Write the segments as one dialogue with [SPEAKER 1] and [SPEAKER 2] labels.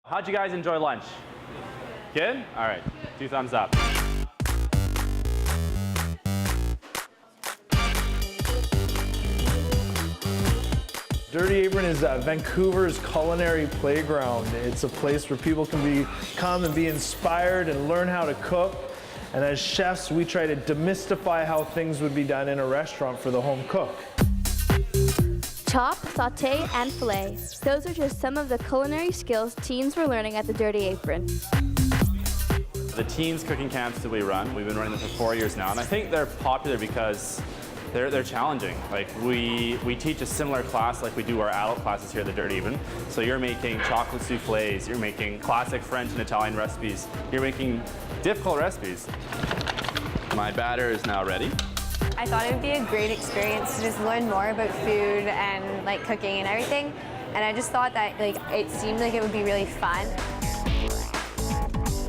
[SPEAKER 1] How'd you guys enjoy lunch? Good? All right, 2 thumbs up.
[SPEAKER 2] Dirty Apron is Vancouver's culinary playground. It's a place where people can come and be inspired and learn how to cook. And as chefs, we try to demystify how things would be done in a restaurant for the home cook.
[SPEAKER 3] Chop, sauté, and fillet. Those are just some of the culinary skills teens were learning at the Dirty Apron.
[SPEAKER 1] The teens cooking camps that we run, we've been running them for 4 years now, and I think they're popular because they're challenging. Like we teach a similar class like we do our adult classes here at the Dirty Apron. So you're making chocolate soufflés, you're making classic French and Italian recipes, you're making difficult recipes. My batter is now ready.
[SPEAKER 4] I thought it would be a great experience to just learn more about food and like cooking and everything. And I just thought that it seemed like it would be really fun.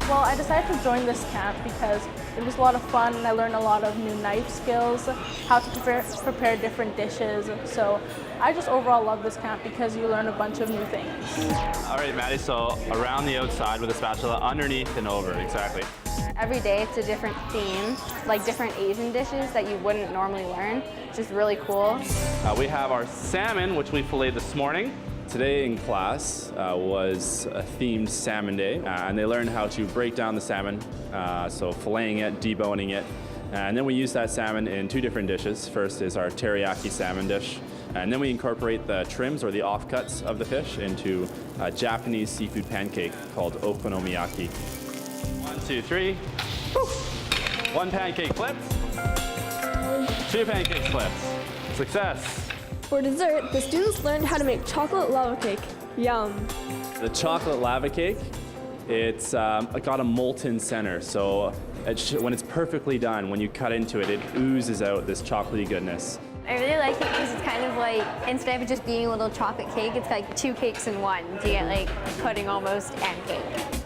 [SPEAKER 5] Well, I decided to join this camp because it was a lot of fun and I learned a lot of new knife skills, how to prepare different dishes. So I just overall love this camp because you learn a bunch of new things.
[SPEAKER 1] All right, Maddie, so around the outside with a spatula, underneath and over, exactly.
[SPEAKER 4] Every day it's a different theme, like different Asian dishes that you wouldn't normally learn, which is really cool.
[SPEAKER 1] We have our salmon, which we filleted this morning. Today in class was a themed salmon day, and they learned how to break down the salmon, so filleting it, deboning it, and then we use that salmon in 2 different dishes. First is our teriyaki salmon dish, and then we incorporate the trims or the offcuts of the fish into a Japanese seafood pancake called okonomiyaki. 1, 2, 3. Woo! 1 pancake flipped. 2 pancakes flipped. Success.
[SPEAKER 6] For dessert, the students learned how to make chocolate lava cake. Yum.
[SPEAKER 1] The chocolate lava cake, it's got a molten center, so when it's perfectly done, when you cut into it, it oozes out this chocolatey goodness.
[SPEAKER 4] I really like it because it's kind of like, instead of just being a little chocolate cake, it's like 2 cakes in one. So you get like pudding almost and cake.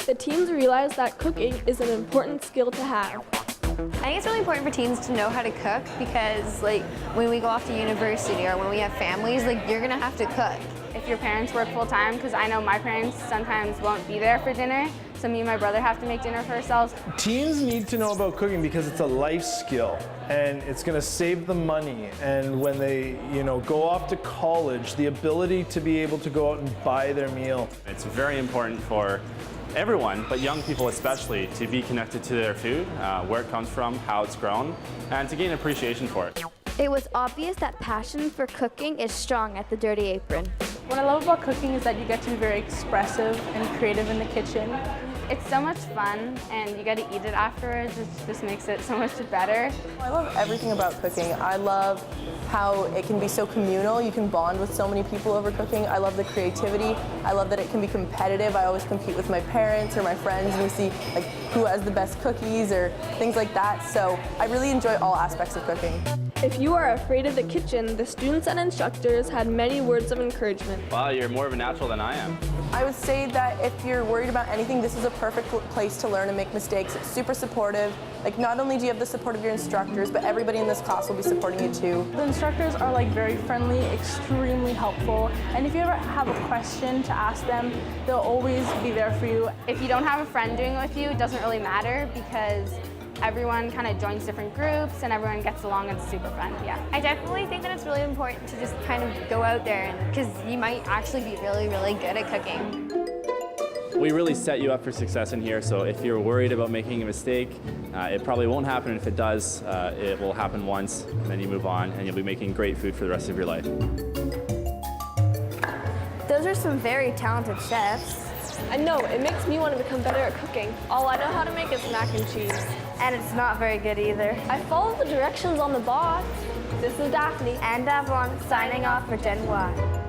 [SPEAKER 6] The teens realized that cooking is an important skill to have.
[SPEAKER 4] I think it's really important for teens to know how to cook because like when we go off to university or when we have families, like you're gonna have to cook.
[SPEAKER 5] If your parents work full time, because I know my parents sometimes won't be there for dinner, so me and my brother have to make dinner for ourselves.
[SPEAKER 2] Teens need to know about cooking because it's a life skill and it's going to save them money. And when they, go off to college, the ability to be able to go out and buy their meal.
[SPEAKER 1] It's very important for everyone, but young people especially, to be connected to their food, where it comes from, how it's grown, and to gain appreciation for it.
[SPEAKER 3] It was obvious that passion for cooking is strong at the Dirty Apron.
[SPEAKER 5] What I love about cooking is that you get to be very expressive and creative in the kitchen. It's so much fun and you get to eat it afterwards. It just makes it so much better.
[SPEAKER 7] I love everything about cooking. I love how it can be so communal. You can bond with so many people over cooking. I love the creativity. I love that it can be competitive. I always compete with my parents or my friends and we see like who has the best cookies or things like that. So I really enjoy all aspects of cooking.
[SPEAKER 6] If you are afraid of the kitchen, the students and instructors had many words of encouragement.
[SPEAKER 1] Wow, you're more of a natural than I am.
[SPEAKER 7] I would say that if you're worried about anything, this is a perfect place to learn and make mistakes. It's super supportive. Like not only do you have the support of your instructors, but everybody in this class will be supporting you too.
[SPEAKER 5] The instructors are like very friendly, extremely helpful, and if you ever have a question to ask them, they'll always be there for you. If you don't have a friend doing it with you, it doesn't really matter because everyone kind of joins different groups and everyone gets along and it's super fun, yeah.
[SPEAKER 4] I definitely think that it's really important to just kind of go out there because you might actually be really, really good at cooking.
[SPEAKER 1] We really set you up for success in here, so if you're worried about making a mistake, it probably won't happen. If it does, it will happen once, and then you move on, and you'll be making great food for the rest of your life.
[SPEAKER 3] Those are some very talented chefs.
[SPEAKER 6] I know, it makes me want to become better at cooking. All I know how to make is mac and cheese.
[SPEAKER 3] And it's not very good either.
[SPEAKER 6] I followed the directions on the box. This is Daphne.
[SPEAKER 3] And Avalon signing off for Gen Y.